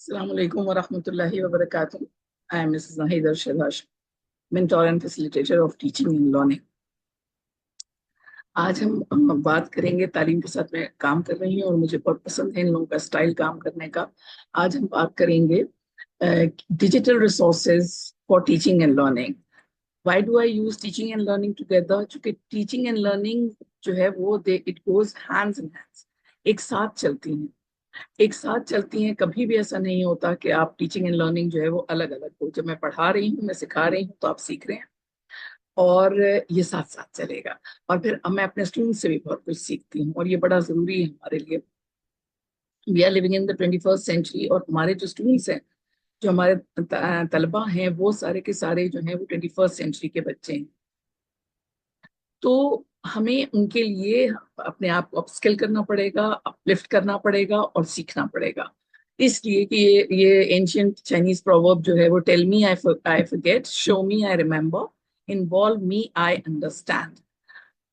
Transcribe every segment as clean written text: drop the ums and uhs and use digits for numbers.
Assalamu alaikum wa rahmatullahi wa barakatuh. I am Mrs. Nahid Arshad Hashim, mentor and facilitator of teaching and learning. आज हम बात करेंगे तालीम के साथ मैं काम कर रही हूँ और मुझे बहुत पसंद है इन लोगों का स्टाइल काम करने का। आज हम बात करेंगे digital resources for teaching and learning. Why do I use teaching and learning together? क्योंकि टीचिंग एंड लर्निंग जो है वो it goes hands in hands, एक साथ चलती हैं। कभी भी ऐसा नहीं होता कि आप टीचिंग एंड लर्निंग जो है वो अलग अलग हो। जब मैं पढ़ा रही हूँ, मैं सिखा रही हूँ, तो आप सीख रहे हैं और ये साथ साथ चलेगा। और फिर अब मैं अपने स्टूडेंट से भी बहुत कुछ सीखती हूँ और ये बड़ा जरूरी है हमारे लिए। We are living in the 21st century और हमारे जो स्टूडेंट्स हैं, जो हमारे तलबा हैं, वो सारे के सारे जो हैं वो 21st सेंचुरी के बच्चे हैं। तो हमें उनके लिए अपने आप को अपस्किल करना पड़ेगा, अपलिफ्ट करना पड़ेगा और सीखना पड़ेगा। इसलिए कि ये एंशियंट चाइनीज प्रोवर्ब जो है वो tell me I forget, show me I remember, involve me I understand.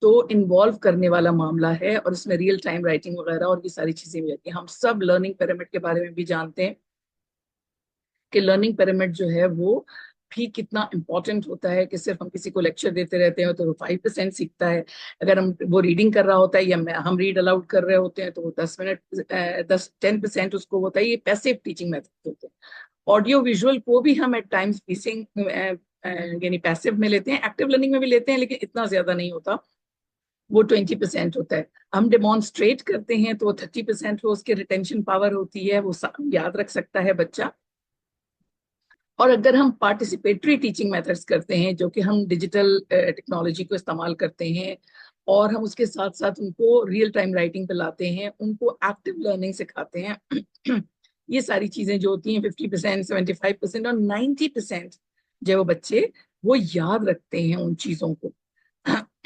तो इन्वॉल्व करने वाला मामला है और इसमें रियल टाइम राइटिंग वगैरह और ये सारी चीजें भी आती हैं। हम सब लर्निंग पिरामिड के बारे में भी जानते हैं कि लर्निंग पिरामिड जो है वो भी कितना इंपॉर्टेंट होता है, कि सिर्फ हम किसी को लेक्चर देते रहते हैं तो वो 5% सीखता है। अगर हम वो रीडिंग कर रहा होता है या हम रीड अलाउड कर रहे होते हैं तो वो 10 मिनट 10% उसको होता है। ये पैसिव टीचिंग मेथड होते हैं। ऑडियो विजुअल को भी हम एट टाइम्स पीसिंग यानी पैसिव में लेते हैं, एक्टिव लर्निंग में भी लेते हैं, लेकिन इतना ज्यादा नहीं होता। वो 20% होता है। हम डेमोन्स्ट्रेट करते हैं तो 30% वो उसकी रिटेंशन पावर होती है, वो याद रख सकता है बच्चा। और अगर हम पार्टिसिपेटरी टीचिंग मेथड्स करते हैं, जो कि हम डिजिटल टेक्नोलॉजी को इस्तेमाल करते हैं और हम उसके साथ साथ उनको रियल टाइम राइटिंग पे लाते हैं, उनको एक्टिव लर्निंग सिखाते हैं, ये सारी चीजें जो होती हैं 50%, 75% और 90% जो वो बच्चे वो याद रखते हैं उन चीजों को।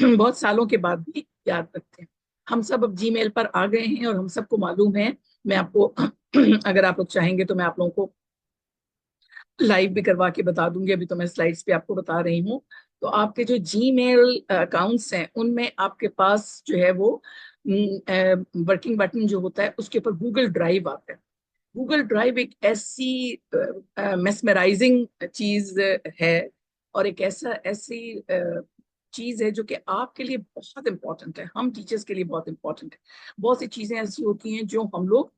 बहुत सालों के बाद भी याद रखते हैं। हम सब अब जीमेल पर आ गए हैं और हम सबको मालूम है। मैं आपको अगर आप लोग चाहेंगे तो मैं आप लोगों को लाइव भी करवा के बता दूंगी। अभी तो मैं स्लाइड्स पे आपको बता रही हूँ। तो आपके जो जीमेल अकाउंट्स हैं उनमें आपके पास जो है वो वर्किंग बटन जो होता है उसके ऊपर गूगल ड्राइव आता है। गूगल ड्राइव एक ऐसी मेस्मराइजिंग चीज है और एक ऐसी चीज है जो कि आपके लिए बहुत इंपॉर्टेंट है, हम टीचर्स के लिए बहुत इंपॉर्टेंट है। बहुत सी चीजें ऐसी होती हैं जो हम लोग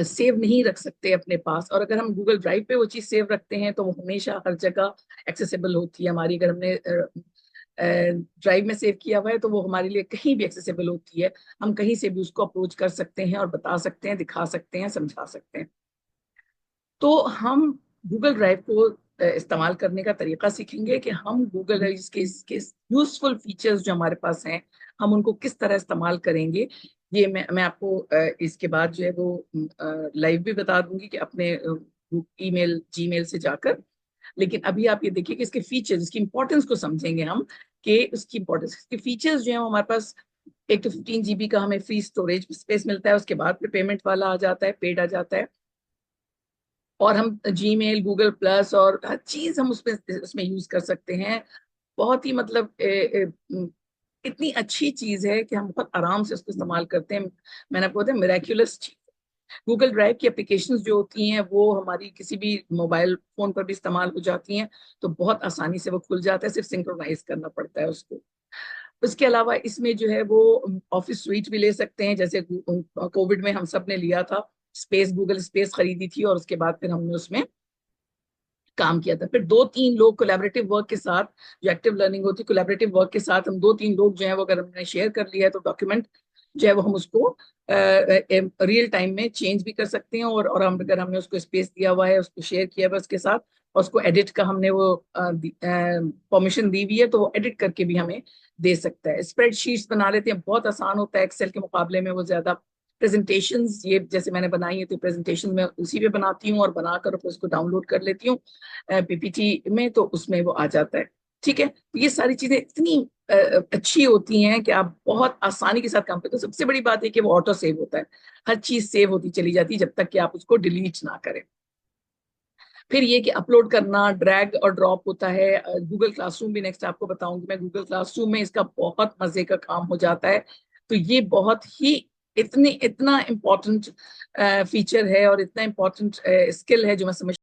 सेव नहीं रख सकते अपने पास, और अगर हम गूगल ड्राइव पे वो चीज सेव रखते हैं तो वो हमेशा हर जगह एक्सेसिबल होती है हमारी। अगर हमने ड्राइव में सेव किया हुआ है तो वो हमारे लिए कहीं भी एक्सेसिबल होती है। हम कहीं से भी उसको अप्रोच कर सकते हैं और बता सकते हैं, दिखा सकते हैं, समझा सकते हैं। तो हम गूगल ड्राइव को इस्तेमाल करने का तरीका सीखेंगे कि हम गूगल ड्राइव के यूजफुल फीचर्स जो हमारे पास हैं हम उनको किस तरह इस्तेमाल करेंगे। ये मैं आपको इसके बाद जो है वो लाइव भी बता दूंगी कि अपने ईमेल जीमेल से जाकर। लेकिन अभी आप ये देखिए कि इसके फीचर्स, इसकी इंपॉर्टेंस को समझेंगे हम, कि उसकी इंपॉर्टेंस, इसके फीचर्स जो है हमारे पास। एक तो 15 GB का हमें फ्री स्टोरेज स्पेस मिलता है, उसके बाद फिर पेमेंट वाला आ जाता है, पेड आ जाता है। और हम जीमेल, गूगल प्लस और हर चीज हम उसमें यूज कर सकते हैं। बहुत ही मतलब इतनी अच्छी चीज है कि हम बहुत आराम से उसको इस्तेमाल करते हैं। मैंने आपको बताया मिराक्यूलस चीज। गूगल ड्राइव की एप्लीकेशंस जो होती हैं वो हमारी किसी भी मोबाइल फोन पर भी इस्तेमाल हो जाती हैं, तो बहुत आसानी से वो खुल जाता है, सिर्फ सिंक्रोनाइज करना पड़ता है उसको। उसके अलावा इसमें जो है वो ऑफिस स्वीट भी ले सकते हैं, जैसे कोविड में हम सब ने लिया था स्पेस, गूगल स्पेस खरीदी थी और उसके बाद फिर हमने उसमें काम किया था। फिर दो तीन लोग कोलैबोरेटिव वर्क के साथ, जो एक्टिव लर्निंग होती है कोलैबोरेटिव वर्क के साथ, हम दो तीन लोग जो है वो अगर हमने शेयर कर लिया है तो डॉक्यूमेंट जो है वो हम उसको रियल टाइम में चेंज भी कर सकते हैं। और हम अगर हमने उसको स्पेस दिया हुआ है, उसको शेयर किया हुआ है उसके साथ, और उसको एडिट का हमने वो परमिशन दी हुई है, तो वो एडिट करके भी हमें दे सकता है। स्प्रेडशीट्स बना लेते हैं, बहुत आसान होता है एक्सेल के मुकाबले में वो ज्यादा। प्रेजेंटेशंस ये जैसे मैंने बनाई है तो प्रेजेंटेशन में उसी पे बनाती हूँ और बनाकर फिर उसको डाउनलोड कर लेती हूँ पीपीटी में, तो उसमें वो आ जाता है। ठीक है, तो ये सारी चीजें इतनी अच्छी होती हैं कि आप बहुत आसानी के साथ काम करते हो। सबसे बड़ी बात है कि वो ऑटो सेव होता है, हर चीज सेव होती चली जाती है जब तक कि आप उसको डिलीट ना करें। फिर ये कि अपलोड करना, ड्रैग और ड्रॉप होता है। गूगल क्लासरूम भी नेक्स्ट आपको बताऊंगी मैं। गूगल क्लासरूम में इसका बहुत मजे का काम हो जाता है। तो ये बहुत ही इतना इम्पोर्टेंट फीचर है और इतना इम्पोर्टेंट स्किल है जो मैं समझ